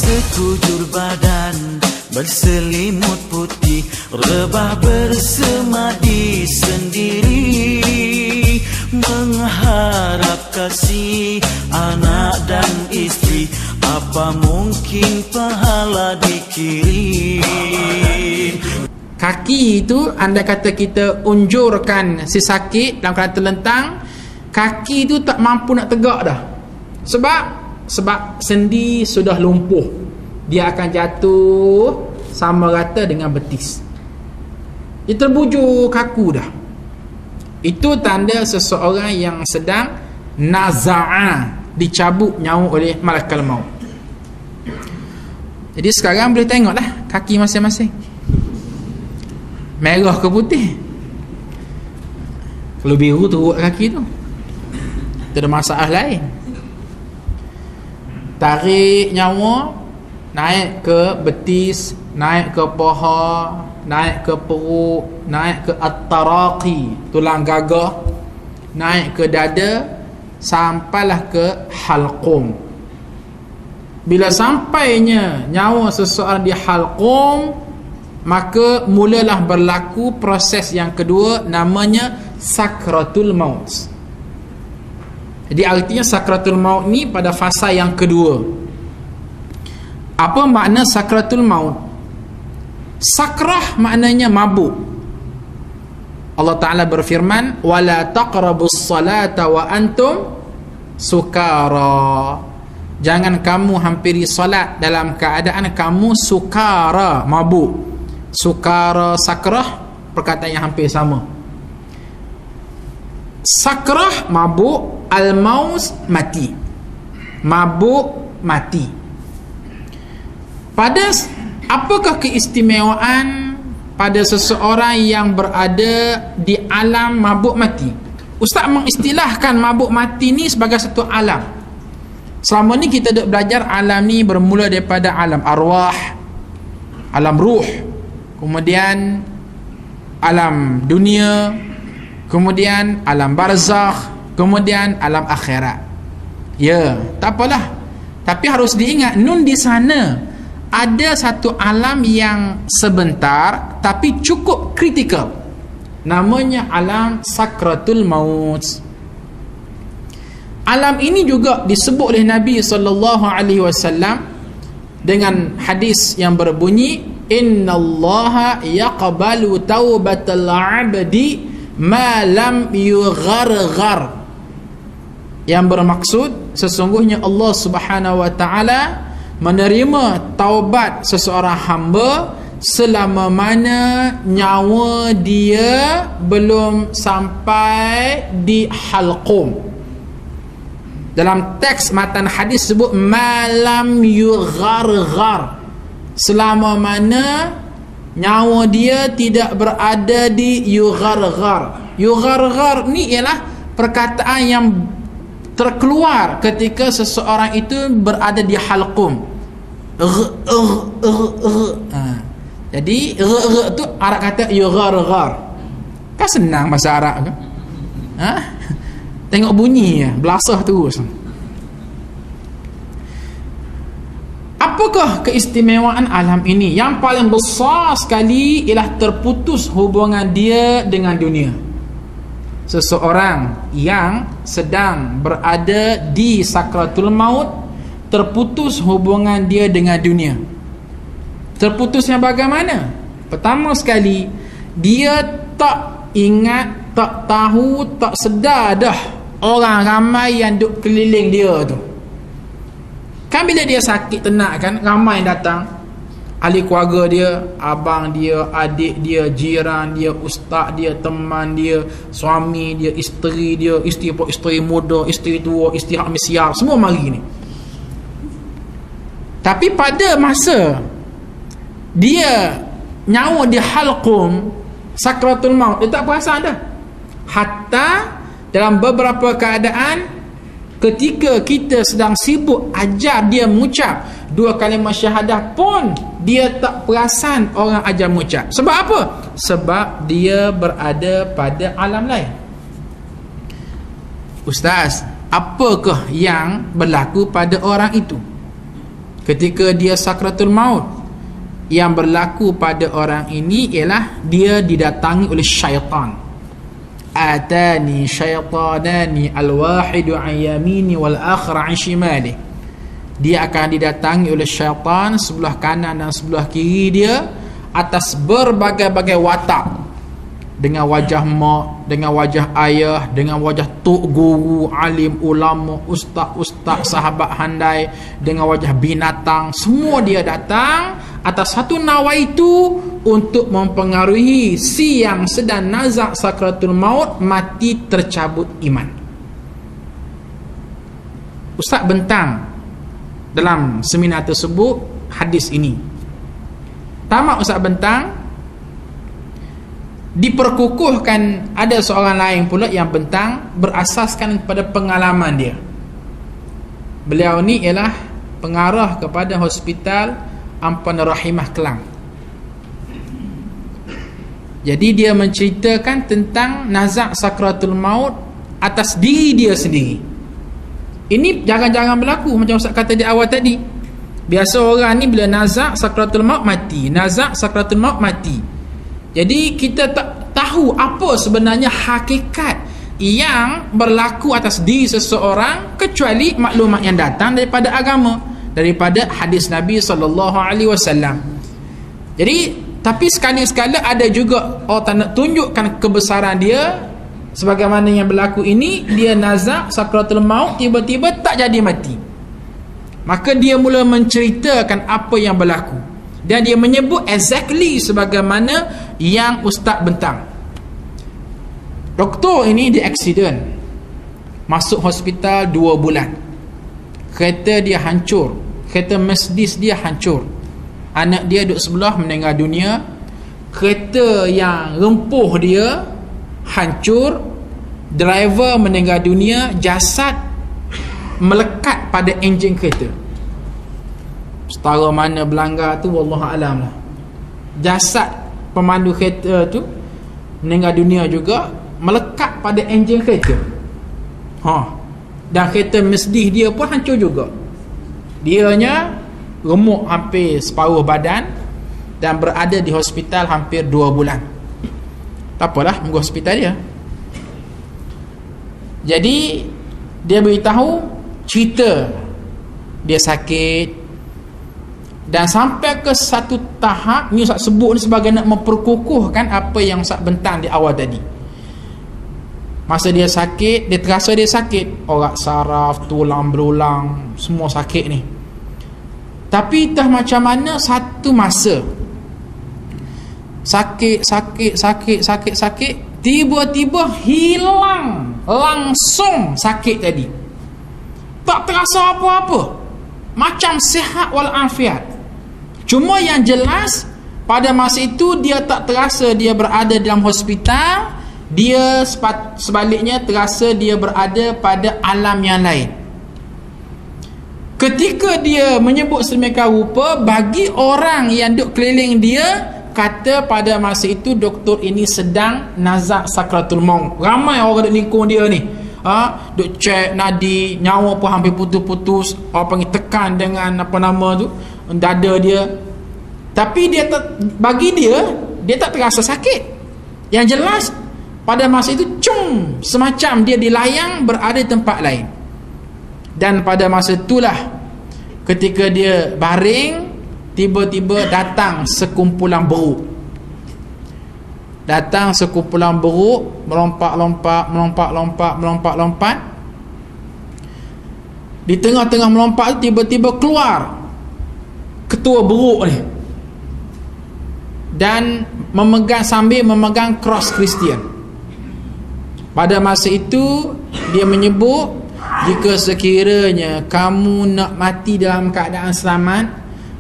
sekujur badan berselimut putih, rebah bersemadi sendiri, mengharap kasih anak dan istri, apa mungkin pahala dikirim. Kaki itu anda kata kita unjurkan si sakit dalam keadaan terlentang, kaki itu tak mampu nak tegak dah. Sebab sendi sudah lumpuh, dia akan jatuh sama rata dengan betis. Dia terbujur kaku dah. Itu tanda seseorang yang sedang naza'ah, dicabut nyawa oleh malakal maut. Jadi sekarang boleh tengoklah kaki masing-masing, merah ke putih. Kalau biru teruk kaki tu, tak ada masalah lain. Tarik nyawa, naik ke betis, naik ke paha, naik ke perut, naik ke at-taraqi, tulang gagah, naik ke dada, sampailah ke halqum. Bila sampainya nyawa seseorang di halqum, maka mulalah berlaku proses yang kedua, namanya sakratul maut. Jadi artinya sakratul maut ni pada fasa yang kedua. Apa makna sakratul maut? Sakrah maknanya mabuk. Allah Ta'ala berfirman, wala taqrabus salata wa antum sukara. Jangan kamu hampiri solat dalam keadaan kamu sukara, mabuk. Sukara, sakrah, perkataan yang hampir sama. Sakrah mabuk, al-maus mati. Mabuk mati. Apakah keistimewaan pada seseorang yang berada di alam mabuk mati? Ustaz mengistilahkan mabuk mati ni sebagai satu alam. Selama ni kita duk belajar alam ni bermula daripada alam arwah, alam ruh, kemudian alam dunia, kemudian alam barzakh, kemudian alam akhirat. Ya, tak apalah. Tapi harus diingat, nun di sana ada satu alam yang sebentar tapi cukup kritikal. Namanya alam sakratul maut. Alam ini juga disebut oleh Nabi SAW dengan hadis yang berbunyi, innallaha yaqbalu taubatal 'abdi ma lam yugharghar, yang bermaksud sesungguhnya Allah Subhanahu wa taala menerima taubat seseorang hamba selama mana nyawa dia belum sampai di halqum. Dalam teks matan hadis sebut malam yugharghar, selama mana nyawa dia tidak berada di yugharghar. Yugharghar ni ialah perkataan yang terkeluar ketika seseorang itu berada di halqum. Jadi tu Arab kata yugharghar. Kan senang bahasa Arab kan? Tengok bunyi belasah terus. Apakah keistimewaan alam ini? Yang paling besar sekali ialah terputus hubungan dia dengan dunia. Seseorang yang sedang berada di sakratul maut, terputus hubungan dia dengan dunia. Terputusnya bagaimana? Pertama sekali, dia tak ingat, tak tahu, tak sedar dah orang ramai yang duk keliling dia tu. Kan bila dia sakit tenak kan, ramai yang datang, ahli keluarga dia, abang dia, adik dia, jiran dia, ustaz dia, teman dia, suami dia, isteri dia, isteri muda, isteri tua, isteri hak misyar, semua mari ni. Tapi pada masa dia nyawa di halqum sakratul maut, dia tak perasan dah. Hatta dalam beberapa keadaan ketika kita sedang sibuk ajar dia mengucap dua kalimah syahadah pun dia tak perasan orang ajar mengucap. Sebab apa? Sebab dia berada pada alam lain. Ustaz, apakah yang berlaku pada orang itu? ketika dia sakratul maut, yang berlaku pada orang ini ialah dia didatangi oleh syaitan. Atani syaitanani al-wahidu an yamini wal akhir an shimali. Dia akan didatangi oleh syaitan sebelah kanan dan sebelah kiri dia, atas berbagai-bagai watak, dengan wajah mak, dengan wajah ayah, dengan wajah tok guru, alim, ulama, ustaz, sahabat handai, dengan wajah binatang. Semua dia datang atas satu nawaitu untuk mempengaruhi si yang sedang nazak sakratul maut mati tercabut iman. Ustaz bentang dalam seminar tersebut hadis ini. Tamat Ustaz bentang, diperkukuhkan ada seorang lain pula yang bentang berasaskan kepada pengalaman dia. Beliau ni ialah pengarah kepada Hospital Ampan Rahimah Kelang. Jadi dia menceritakan tentang nazak sakratul maut atas diri dia sendiri. Ini jangan-jangan berlaku macam Ustaz kata di awal tadi. Biasa orang ni bila nazak sakratul maut mati, nazak sakratul maut mati. Jadi kita tak tahu apa sebenarnya hakikat yang berlaku atas diri seseorang kecuali maklumat yang datang daripada agama, daripada hadis Nabi SAW. Jadi tapi sekali-sekala ada juga orang nak tunjukkan kebesaran dia, sebagaimana yang berlaku ini. Dia nazak sakratul maut, tiba-tiba tak jadi mati. Maka dia mula menceritakan apa yang berlaku, dan dia menyebut exactly sebagaimana yang Ustaz bentang. Doktor ini di accident, masuk hospital 2 bulan. Kereta dia hancur, kereta Mercedes dia hancur, anak dia duduk sebelah meninggal dunia, kereta yang rempuh dia hancur, driver meninggal dunia, jasad melekat pada enjin kereta. Setara mana berlanggar tu wallahualam lah. Jasad pemandu kereta tu meninggal dunia juga, melekat pada enjin kereta. Dan kereta Mercedes dia pun hancur juga. Dianya remuk hampir separuh badan dan berada di hospital hampir 2 bulan. Tak apalah, menunggu hospital dia. Jadi dia beritahu cerita dia sakit, dan sampai ke satu tahap ni Ustaz sebut ni sebagai nak memperkukuhkan apa yang Ustaz bentang di awal tadi. Masa dia sakit, dia terasa dia sakit, orak saraf, tulang berulang, semua sakit ni. Tapi entah macam mana satu masa sakit, tiba-tiba hilang langsung sakit tadi. Tak terasa apa-apa, macam sihat walafiat. Cuma yang jelas pada masa itu dia tak terasa dia berada dalam hospital. Dia sebaliknya terasa dia berada pada alam yang lain. Ketika dia menyebut sedemikian rupa, bagi orang yang duduk keliling dia, kata pada masa itu doktor ini sedang nazak sakratul maut. Ramai orang duduk lingkung dia ni, duk cek nadi, nyawa pun hampir putus-putus, orang panggil tekan dengan apa nama tu, dada dia. Tapi dia bagi dia tak terasa sakit. Yang jelas pada masa itu semacam dia dilayang berada di tempat lain. Dan pada masa itulah ketika dia baring, tiba-tiba datang sekumpulan beruk. Melompat. Di tengah-tengah melompat tiba-tiba keluar ketua beruk ni, dan sambil memegang cross Kristian. Pada masa itu dia menyebut, jika sekiranya kamu nak mati dalam keadaan selamat,